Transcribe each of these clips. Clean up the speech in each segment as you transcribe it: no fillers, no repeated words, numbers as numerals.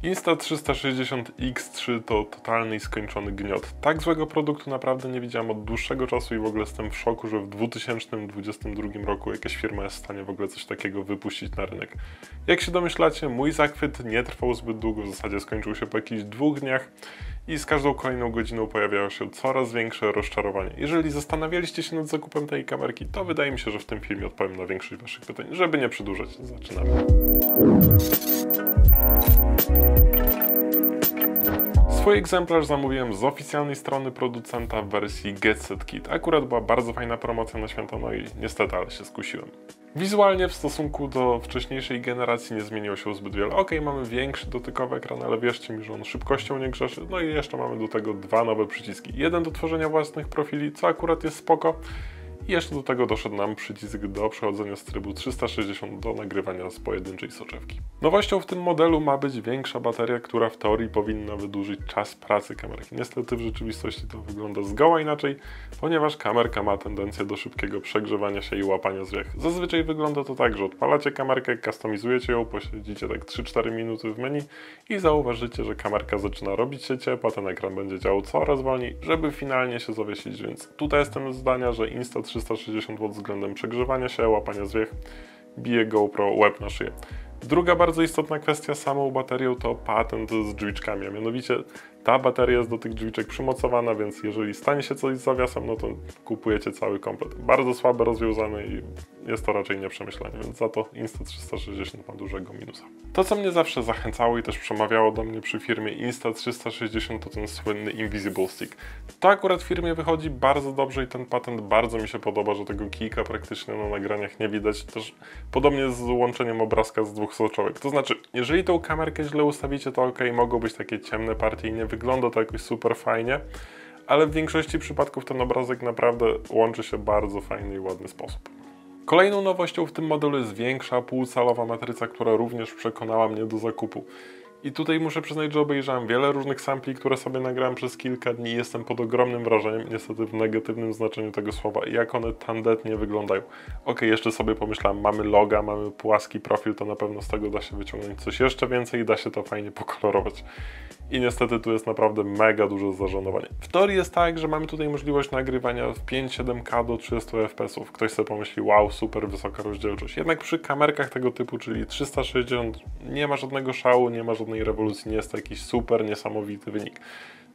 Insta360X3 to totalny i skończony gniot. Tak złego produktu naprawdę nie widziałem od dłuższego czasu i w ogóle jestem w szoku, że w 2022 roku jakaś firma jest w stanie w ogóle coś takiego wypuścić na rynek. Jak się domyślacie, mój zachwyt nie trwał zbyt długo, w zasadzie skończył się po jakichś 2 dniach i z każdą kolejną godziną pojawiało się coraz większe rozczarowanie. Jeżeli zastanawialiście się nad zakupem tej kamerki, to wydaje mi się, że w tym filmie odpowiem na większość waszych pytań. Żeby nie przedłużać, zaczynamy. Swój egzemplarz zamówiłem z oficjalnej strony producenta w wersji Get Set Kit. Akurat była bardzo fajna promocja na święta, no i niestety, ale się skusiłem. Wizualnie w stosunku do wcześniejszej generacji nie zmieniło się zbyt wiele. Ok, mamy większy dotykowy ekran, ale wierzcie mi, że on szybkością nie grzeszy. No i jeszcze mamy do tego 2 nowe przyciski. Jeden do tworzenia własnych profili, co akurat jest spoko. I jeszcze do tego doszedł nam przycisk do przechodzenia z trybu 360 do nagrywania z pojedynczej soczewki. Nowością w tym modelu ma być większa bateria, która w teorii powinna wydłużyć czas pracy kamerki. Niestety w rzeczywistości to wygląda zgoła inaczej, ponieważ kamerka ma tendencję do szybkiego przegrzewania się i łapania zwiech. Zazwyczaj wygląda to tak, że odpalacie kamerkę, customizujecie ją, posiedzicie tak 3-4 minuty w menu i zauważycie, że kamerka zaczyna robić się ciepła, ten ekran będzie działał coraz wolniej, żeby finalnie się zawiesić, więc tutaj jestem zdania, że Insta360 pod względem przegrzewania się, łapania zwiech bije GoPro łeb na szyję. Druga bardzo istotna kwestia z samą baterią to patent z drzwiczkami, a mianowicie ta bateria jest do tych drzwiczek przymocowana, więc jeżeli stanie się coś z zawiasem, no to kupujecie cały komplet. Bardzo słabe rozwiązane i jest to raczej nieprzemyślenie, więc za to Insta360 ma dużego minusa. To, co mnie zawsze zachęcało i też przemawiało do mnie przy firmie Insta360, to ten słynny Invisible Stick. To akurat w firmie wychodzi bardzo dobrze i ten patent bardzo mi się podoba, że tego kijka praktycznie na nagraniach nie widać. Też podobnie z łączeniem obrazka z 2 soczewek. To znaczy, jeżeli tą kamerkę źle ustawicie, to ok, mogą być takie ciemne partie i nie wygląda to jakoś super fajnie, ale w większości przypadków ten obrazek naprawdę łączy się bardzo fajny i ładny sposób. Kolejną nowością w tym modelu jest większa półcalowa matryca, która również przekonała mnie do zakupu. I tutaj muszę przyznać, że obejrzałem wiele różnych sampli, które sobie nagrałem przez kilka dni i jestem pod ogromnym wrażeniem, niestety w negatywnym znaczeniu tego słowa, jak one tandetnie wyglądają. Ok, jeszcze sobie pomyślałem, mamy loga, mamy płaski profil, to na pewno z tego da się wyciągnąć coś jeszcze więcej i da się to fajnie pokolorować. I niestety tu jest naprawdę mega duże zażenowanie. W teorii jest tak, że mamy tutaj możliwość nagrywania w 5.7K do 30 fps. Ktoś sobie pomyśli, wow, super wysoka rozdzielczość. Jednak przy kamerkach tego typu, czyli 360, nie ma żadnego szału, nie ma żadnej rewolucji, nie jest to jakiś super niesamowity wynik.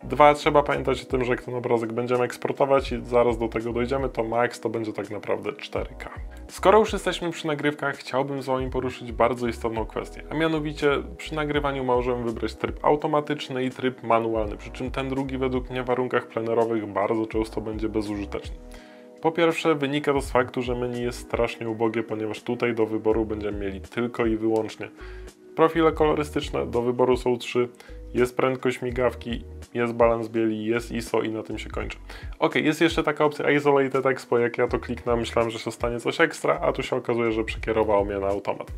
2, trzeba pamiętać o tym, że jak ten obrazek będziemy eksportować i zaraz do tego dojdziemy, to max to będzie tak naprawdę 4K. Skoro już jesteśmy przy nagrywkach, chciałbym z Wami poruszyć bardzo istotną kwestię, a mianowicie przy nagrywaniu możemy wybrać tryb automatyczny i tryb manualny, przy czym ten drugi według mnie w warunkach plenerowych bardzo często będzie bezużyteczny. Po pierwsze, wynika to z faktu, że menu jest strasznie ubogie, ponieważ tutaj do wyboru będziemy mieli tylko i wyłącznie profile kolorystyczne, do wyboru są 3, jest prędkość migawki, jest balans bieli, jest ISO i na tym się kończy. Ok, jest jeszcze taka opcja Isolated Expo, jak ja to kliknę, myślałem, że się stanie coś ekstra, a tu się okazuje, że przekierowało mnie na automat.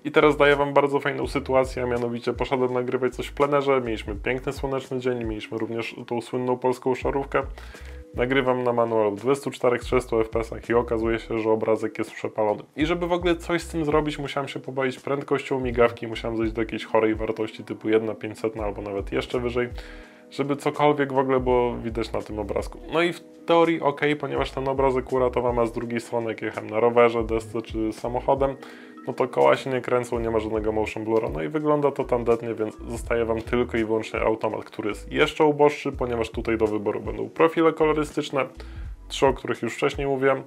I teraz daję Wam bardzo fajną sytuację, a mianowicie poszedłem nagrywać coś w plenerze, mieliśmy piękny słoneczny dzień, mieliśmy również tą słynną polską szarówkę. Nagrywam na manualu w 24-30 fps i okazuje się, że obrazek jest przepalony. I żeby w ogóle coś z tym zrobić, musiałem się pobawić prędkością migawki, musiałem zejść do jakiejś chorej wartości typu 1/500 albo nawet jeszcze wyżej, żeby cokolwiek w ogóle było widać na tym obrazku. No i w teorii ok, ponieważ ten obrazek uratowałem, a z drugiej strony jak jechałem na rowerze, desce czy samochodem, no to koła się nie kręcą, nie ma żadnego motion blura, no i wygląda to tandetnie, więc zostaje Wam tylko i wyłącznie automat, który jest jeszcze uboższy, ponieważ tutaj do wyboru będą profile kolorystyczne, 3, o których już wcześniej mówiłem,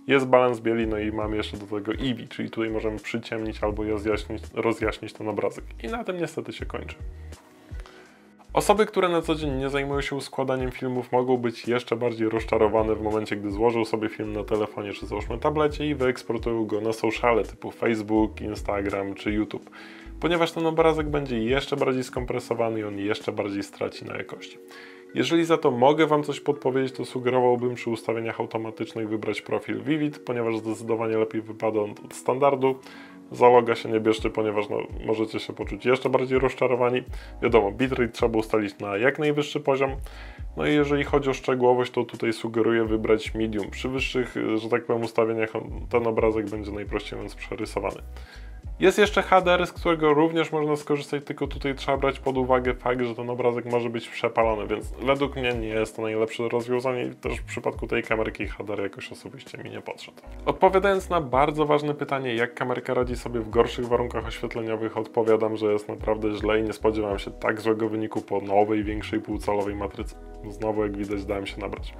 jest balans bieli, no i mamy jeszcze do tego Eevee, czyli tutaj możemy przyciemnić albo rozjaśnić ten obrazek. I na tym niestety się kończy. Osoby, które na co dzień nie zajmują się składaniem filmów, mogą być jeszcze bardziej rozczarowane w momencie, gdy złożą sobie film na telefonie czy załóżmy tablecie i wyeksportują go na sociale typu Facebook, Instagram czy YouTube, ponieważ ten obrazek będzie jeszcze bardziej skompresowany i on jeszcze bardziej straci na jakości. Jeżeli za to mogę Wam coś podpowiedzieć, to sugerowałbym przy ustawieniach automatycznych wybrać profil Vivid, ponieważ zdecydowanie lepiej wypada on od standardu. Za loga się nie bierzcie, ponieważ możecie się poczuć jeszcze bardziej rozczarowani. Wiadomo, bitrate trzeba ustalić na jak najwyższy poziom. No i jeżeli chodzi o szczegółowość, to tutaj sugeruję wybrać medium. Przy wyższych, że tak powiem, ustawieniach ten obrazek będzie najprościej mówiąc przerysowany. Jest jeszcze HDR, z którego również można skorzystać, tylko tutaj trzeba brać pod uwagę fakt, że ten obrazek może być przepalony, więc według mnie nie jest to najlepsze rozwiązanie i też w przypadku tej kamerki HDR jakoś osobiście mi nie podszedł. Odpowiadając na bardzo ważne pytanie, jak kamerka radzi sobie w gorszych warunkach oświetleniowych, odpowiadam, że jest naprawdę źle i nie spodziewałem się tak złego wyniku po nowej, większej półcalowej matrycy. Znowu, jak widać, dałem się nabrać.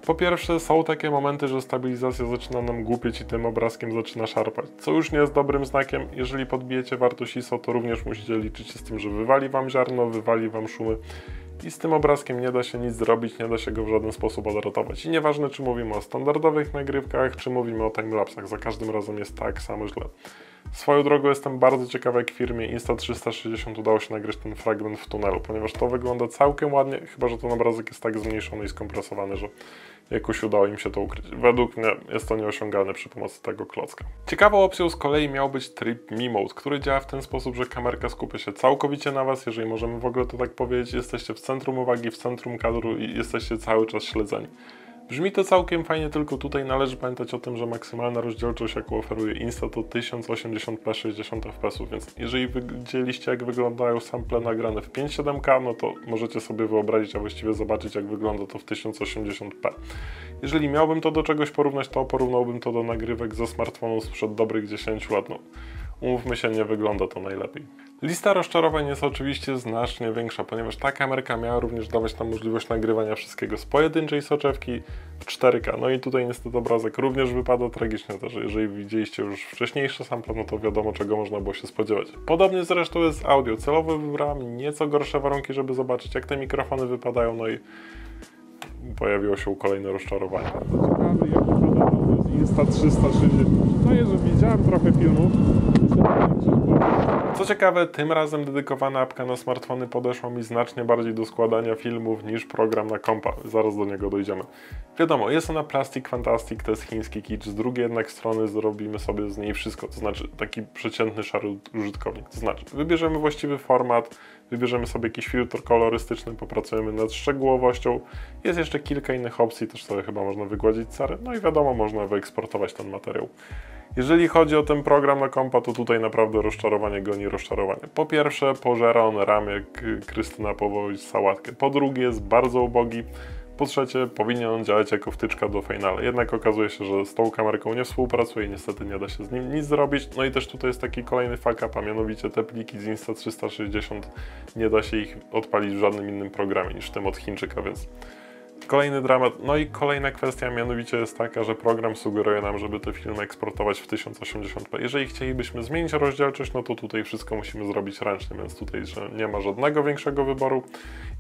Po pierwsze, są takie momenty, że stabilizacja zaczyna nam głupieć i tym obrazkiem zaczyna szarpać, co już nie jest dobrym znakiem. Jeżeli podbijecie wartość ISO, to również musicie liczyć się z tym, że wywali wam ziarno, wywali wam szumy i z tym obrazkiem nie da się nic zrobić, nie da się go w żaden sposób odratować. I nieważne, czy mówimy o standardowych nagrywkach, czy mówimy o timelapsach, za każdym razem jest tak samo źle. Swoją drogą jestem bardzo ciekawy, jak w firmie Insta360 udało się nagrać ten fragment w tunelu, ponieważ to wygląda całkiem ładnie, chyba że ten obrazek jest tak zmniejszony i skompresowany, że jakoś udało im się to ukryć. Według mnie jest to nieosiągalne przy pomocy tego klocka. Ciekawą opcją z kolei miał być tryb Me Mode, który działa w ten sposób, że kamerka skupia się całkowicie na Was, jeżeli możemy w ogóle to tak powiedzieć. Jesteście w centrum uwagi, w centrum kadru i jesteście cały czas śledzeni. Brzmi to całkiem fajnie, tylko tutaj należy pamiętać o tym, że maksymalna rozdzielczość, jaką oferuje Insta, to 1080p 60 fps, więc jeżeli widzieliście, jak wyglądają sample nagrane w 5.7K, no to możecie sobie wyobrazić, a właściwie zobaczyć, jak wygląda to w 1080p. Jeżeli miałbym to do czegoś porównać, to porównałbym to do nagrywek ze smartfonu sprzed dobrych 10 lat. No, umówmy się, nie wygląda to najlepiej. Lista rozczarowań jest oczywiście znacznie większa, ponieważ ta kamerka miała również dawać nam możliwość nagrywania wszystkiego z pojedynczej soczewki w 4K. No i tutaj niestety obrazek również wypada tragicznie też. Jeżeli widzieliście już wcześniejsze sample, no to wiadomo, czego można było się spodziewać. Podobnie zresztą jest z audio. Celowo wybrałem nieco gorsze warunki, żeby zobaczyć, jak te mikrofony wypadają, no i pojawiło się kolejne rozczarowanie. Ciekawy, jak wygląda to Insta360. No że widziałem trochę filmów. Co ciekawe, tym razem dedykowana apka na smartfony podeszła mi znacznie bardziej do składania filmów niż program na kompa. Zaraz do niego dojdziemy. Wiadomo, jest ona Plastic Fantastic, to jest chiński kicz. Z drugiej jednak strony zrobimy sobie z niej wszystko, to znaczy taki przeciętny szary użytkownik. To znaczy, wybierzemy właściwy format, wybierzemy sobie jakiś filtr kolorystyczny, popracujemy nad szczegółowością. Jest jeszcze kilka innych opcji, też sobie chyba można wygładzić cary. No i wiadomo, można wyeksportować ten materiał. Jeżeli chodzi o ten program na kompa, to tutaj naprawdę rozczarowanie goni rozczarowanie. Po pierwsze, pożera on RAM jak Krystyna Pawłowicz sałatkę. Po drugie, jest bardzo ubogi. Po trzecie, powinien on działać jako wtyczka do Finale. Jednak okazuje się, że z tą kamerką nie współpracuje i niestety nie da się z nim nic zrobić. No i też tutaj jest taki kolejny fuck up, a mianowicie te pliki z Insta360 nie da się ich odpalić w żadnym innym programie niż tym od Chińczyka, więc kolejny dramat. No i kolejna kwestia mianowicie jest taka, że program sugeruje nam, żeby te filmy eksportować w 1080p. Jeżeli chcielibyśmy zmienić rozdzielczość, no to tutaj wszystko musimy zrobić ręcznie, więc tutaj że nie ma żadnego większego wyboru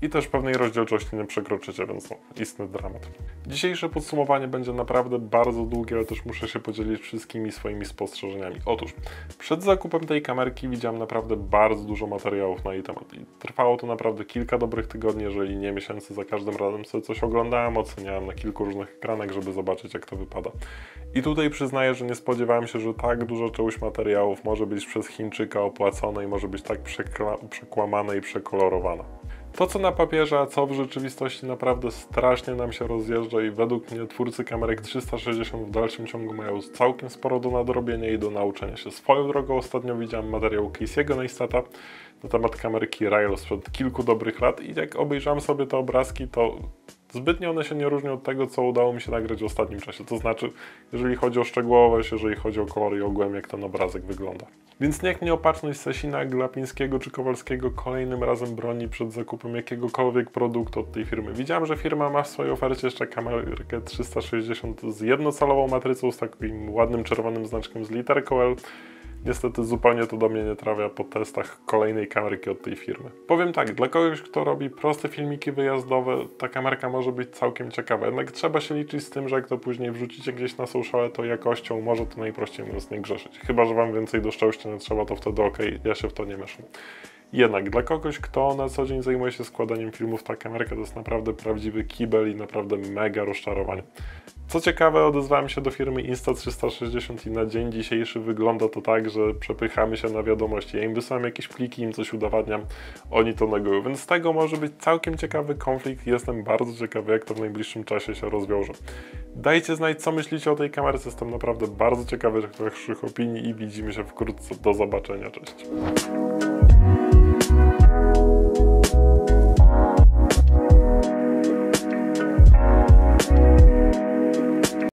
i też pewnej rozdzielczości nie przekroczycie, więc no, istny dramat. Dzisiejsze podsumowanie będzie naprawdę bardzo długie, ale też muszę się podzielić wszystkimi swoimi spostrzeżeniami. Otóż, przed zakupem tej kamerki widziałem naprawdę bardzo dużo materiałów na jej temat i trwało to naprawdę kilka dobrych tygodni, jeżeli nie miesięcy. Za każdym razem sobie coś oglądałem, oceniałem na kilku różnych ekranach, żeby zobaczyć, jak to wypada. I tutaj przyznaję, że nie spodziewałem się, że tak dużo czegoś materiałów może być przez Chińczyka opłacone i może być tak przekłamane i przekolorowane. To, co na papierze, a co w rzeczywistości naprawdę strasznie nam się rozjeżdża i według mnie twórcy kamerek 360 w dalszym ciągu mają całkiem sporo do nadrobienia i do nauczenia się. Swoją drogą ostatnio widziałem materiał Casey'ego Neistata na temat kamerki Rail sprzed kilku dobrych lat i jak obejrzałem sobie te obrazki, to zbytnio one się nie różnią od tego, co udało mi się nagrać w ostatnim czasie. To znaczy, jeżeli chodzi o szczegółowość, jeżeli chodzi o kolory i ogółem, jak ten obrazek wygląda. Więc niech mnie opatrzność Sasina, Glapińskiego czy Kowalskiego kolejnym razem broni przed zakupem jakiegokolwiek produktu od tej firmy. Widziałem, że firma ma w swojej ofercie jeszcze kamerkę 360 z jednocalową matrycą, z takim ładnym czerwonym znaczkiem z literką L. Niestety zupełnie to do mnie nie trafia po testach kolejnej kamerki od tej firmy. Powiem tak, dla kogoś, kto robi proste filmiki wyjazdowe, ta kamerka może być całkiem ciekawa. Jednak trzeba się liczyć z tym, że jak to później wrzucicie gdzieś na sociale, to jakością może to najprościej mówiąc nie grzeszyć. Chyba że wam więcej do szczęścia nie trzeba, to wtedy okej, ja się w to nie mieszam. Jednak dla kogoś, kto na co dzień zajmuje się składaniem filmów, ta kamerka to jest naprawdę prawdziwy kibel i naprawdę mega rozczarowanie. Co ciekawe, odezwałem się do firmy Insta360 i na dzień dzisiejszy wygląda to tak, że przepychamy się na wiadomości. Ja im wysyłam jakieś pliki, im coś udowadniam, oni to negują. Więc z tego może być całkiem ciekawy konflikt. Jestem bardzo ciekawy, jak to w najbliższym czasie się rozwiąże. Dajcie znać, co myślicie o tej kamerce. Jestem naprawdę bardzo ciekawy waszych opinii i widzimy się wkrótce. Do zobaczenia. Cześć.